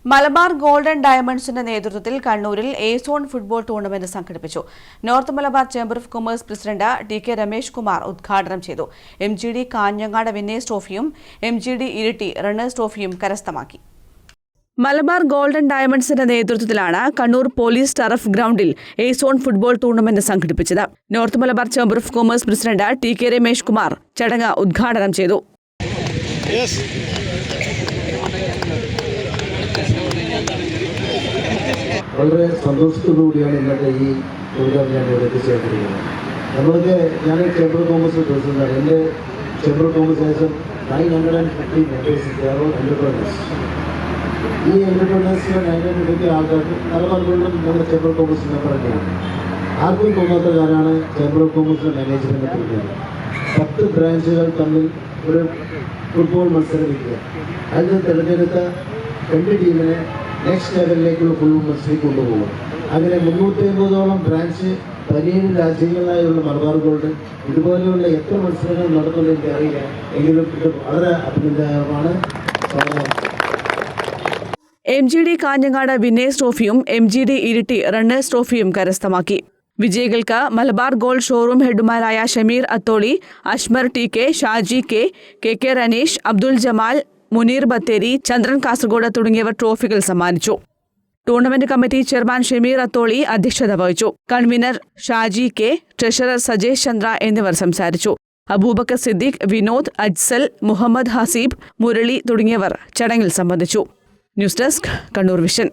Malabar golden ഡയമണ്ട്സിന്റെ നേതൃത്വത്തിൽ കണ്ണൂരിൽ A zone football tournament സംഘടിപ്പിച്ചു. North Malabar chamber of commerce president TK. Ramesh Kumar ഉദ്ഘാടനം ചെയ്തു. എം.ജി.ഡി. കാഞ്ഞങ്ങാട് വിന്നേഴ്സ് ട്രോഫിയും എം.ജി.ഡി. ഇരിട്ടി റണ്ണേഴ്സ് ട്രോഫിയും കരസ്ഥമാക്കി. മലബാർ ഗോൾഡൻ ഡയമണ്ട്സിന്റെ നേതൃത്വത്തിലാണ് കണ്ണൂർ പോലീസ് ടറഫ് ഗ്രൗണ്ടിൽ എ സോൺ ഫുട്ബോൾ ടൂർണമെന്റ് സംഘടിപ്പിച്ചത്. North Malabar chamber of commerce president TK. Ramesh Kumar ചടങ്ങ് ഉദ്ഘാടനം ചെയ്തു. വളരെ സന്തോഷത്തോടുകൂടിയാണ് ഇന്നത്തെ ഈ പ്രോഗ്രാം ഞാൻ ഇവിടെ എത്തിച്ചേർന്നിരിക്കുന്നത്. നമ്മളൊക്കെ ഞാൻ ചേംബർ ഓഫ് കോമേഴ്സ് പ്രസിഡന്റാണ്. എൻ്റെ ചേംബർ ഓഫ് കോമേഴ്സ് ഏകദേശം 950 മെമ്പേഴ്സ് എൻ്റർപ്രൈനേഴ്സ്. ഈ എൻ്റർപ്രൈനേഴ്സിലെ 950 ആൾക്കാർക്ക് മലബാർ ഗോൾഡൻ നമ്മുടെ ചേംബർ ഓഫ് കോമേഴ്സ് മെമ്പർ തന്നെയാണ്. ആർക്കും തോന്നാത്ത കാര്യമാണ് ചേംബർ ഓഫ് കോമേഴ്സിൻ്റെ മാനേജ്മെൻറ്റ് കൊടുക്കുന്നത്. 10 ബ്രാഞ്ചുകൾ തമ്മിൽ ഒരു ഫുട്ബോൾ മത്സരം വയ്ക്കുക. അതിൽ തിരഞ്ഞെടുത്ത 2 ടീമിനെ നെക്സ്റ്റ് ലെവലിലേക്കുള്ള ഫുൾ മത്സരം കൊണ്ടുപോകും. അങ്ങനെ 350ഓളം ബ്രാഞ്ച് 17 രാജ്യങ്ങളിലായുള്ള മലബാർ ഗോൾഡ് ഇതുപോലെയുള്ള എത്ര മത്സരങ്ങൾ നടത്തുന്നത് എനിക്കറിയില്ല. എങ്കിലും ഇത് വളരെ അഭിനന്ദനമാണ്. എം.ജി.ഡി. കാഞ്ഞങ്ങാട് വിന്നേഴ്സ് ട്രോഫിയും എം.ജി.ഡി. ഇരിട്ടി റണ്ണേഴ്സ് ട്രോഫിയും കരസ്ഥമാക്കി. വിജയികൾക്ക് മലബാർ ഗോൾഡ് ഷോറൂം ഹെഡുമാരായ ഷമീർ അത്തോളി, അഷ്മർ ടി.കെ., ഷാജി കെ, റനീഷ്, അബ്ദുൽ ജമാൽ, മുനീർ ബത്തേരി, ചന്ദ്രൻ കാസർഗോഡ് തുടങ്ങിയവർ ട്രോഫികൾ സമ്മാനിച്ചു. Tournament committee chairman Shameer Atholi അധ്യക്ഷത വഹിച്ചു. Convener Shaji K, treasurer Sajesh Chandra എന്നിവർ സംസാരിച്ചു. അബൂബക്കർ സിദ്ദീഖ്, വിനോദ്, അജ്സൽ, മുഹമ്മദ് ഹസീബ്, മുരളി തുടങ്ങിയവർ ചടങ്ങിൽ സംബന്ധിച്ചു. News desk, Kannur vision.